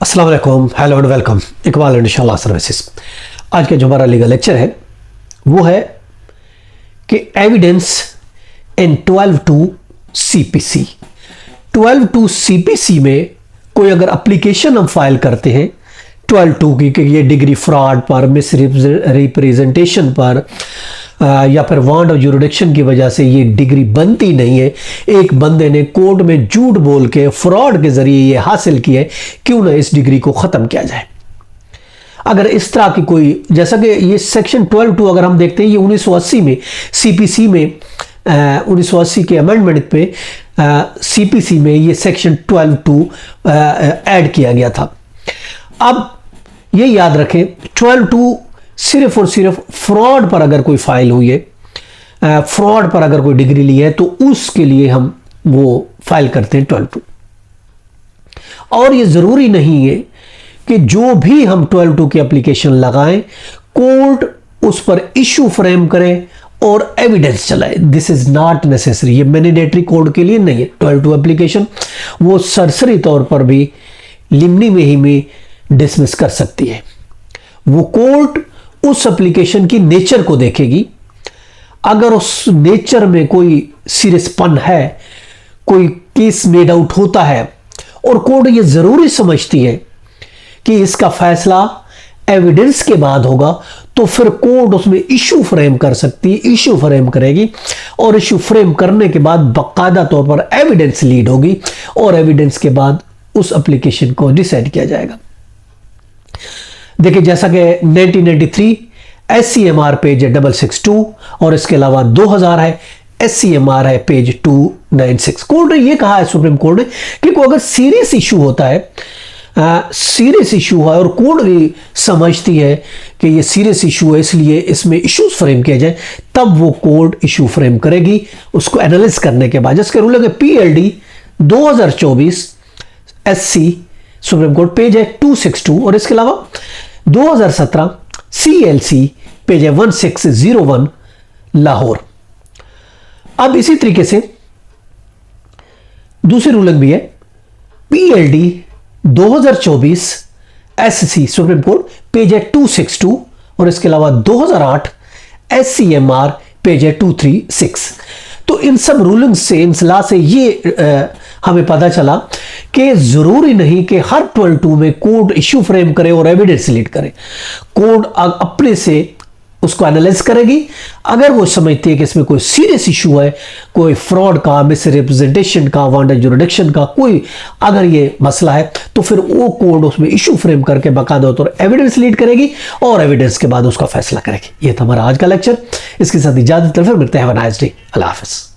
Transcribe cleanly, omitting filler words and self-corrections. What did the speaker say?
अस्सलाम वालेकुम, hello and welcome. Iqbal इंशाअल्लाह सर्विसेज। आज का जो हमारा लीगल लेक्चर है वो है कि एविडेंस इन 12(2) CPC। 12(2) CPC में कोई अगर एप्लीकेशन हम फाइल करते हैं 12(2) की कि ये डिग्री फ्रॉड पर, मिस रिप्रेजेंटेशन पर या फिर वांट ऑफ जुरिडिक्शन की वजह से ये डिग्री बनती नहीं है, एक बंदे ने कोर्ट में झूठ बोल के फ्रॉड के जरिए ये हासिल की है, क्यों ना इस डिग्री को ख़त्म किया जाए। अगर इस तरह की कोई, जैसा कि ये सेक्शन 12(2) अगर हम देखते हैं ये 1980 में CPC में 1980 के अमेंडमेंट पे CPC में ये सेक्शन 12(2) ऐड किया गया था। अब ये याद रखें 12(2) सिर्फ और सिर्फ फ्रॉड पर अगर कोई फाइल हुई है, फ्रॉड पर अगर कोई डिग्री ली है तो उसके लिए हम वो फाइल करते हैं 12(2). और ये जरूरी नहीं है कि जो भी हम 12(2) की एप्लीकेशन लगाएं कोर्ट उस पर इशू फ्रेम करे और एविडेंस चलाए। दिस इज नॉट नेसेसरी, ये मैंडेटरी कोर्ट के लिए नहीं है। 12(2) एप्लीकेशन वो सरसरी तौर पर भी लिमनी में ही में डिसमिस कर सकती है। वो कोर्ट उस एप्लीकेशन की नेचर को देखेगी। अगर उस नेचर में कोई सीरियसपन है, कोई केस मेड आउट होता है और कोर्ट ये जरूरी समझती है कि इसका फैसला एविडेंस के बाद होगा, तो फिर कोर्ट उसमें इशू फ्रेम कर सकती है, इशू फ्रेम करेगी और इशू फ्रेम करने के बाद बाकायदा तौर पर एविडेंस लीड होगी और एविडेंस के बाद उस एप्लीकेशन को डिसाइड किया जाएगा। देखिए, जैसा कि 1993 SCMR पेज 662 और इसके अलावा 2000 है SCMR है पेज 296। कोर्ट ने यह कहा है, सुप्रीम कोर्ट ने, कि कोई अगर सीरियस इशू होता है, सीरियस इशू है और कोर्ट भी समझती है कि ये सीरियस इशू है इसलिए इसमें इश्यूज फ्रेम किया जाए, तब वो कोर्ट इशू फ्रेम करेगी उसको एनालिस करने के बाद। जिसके रूल है PLD 2024 SC supreme court page है 262 और इसके अलावा 2017 CLC पेज है 1601 लाहौर। अब इसी तरीके से दूसरी रूलिंग भी है PLD 2024 SC supreme court page है 262 और इसके अलावा 2008 SCMR पेज है 236। तो इन सब रूलिंग से, इन सलाह से ये हमें पता चला कि जरूरी नहीं कि हर 12(2) में कोर्ट इशू फ्रेम करे और एविडेंस लीड करे। कोर्ट अपने से उसको एनालाइज करेगी। अगर वो समझती है कि इसमें कोई सीरियस इशू है, कोई फ्रॉड का, मिस रिप्रेजेंटेशन का, वांट ऑफ जुरिडिक्शन का कोई अगर ये मसला है, तो फिर वो कोर्ट उसमें इशू फ्रेम करके बाकायदा तौर पर एविडेंस लीड करेगी और एविडेंस के बाद उसका फैसला करेगी। ये था हमारा आज का लेक्चर। इसके साथ इजाजत, फिर मिलते हैं। Have a nice day. Allah हाफिज़।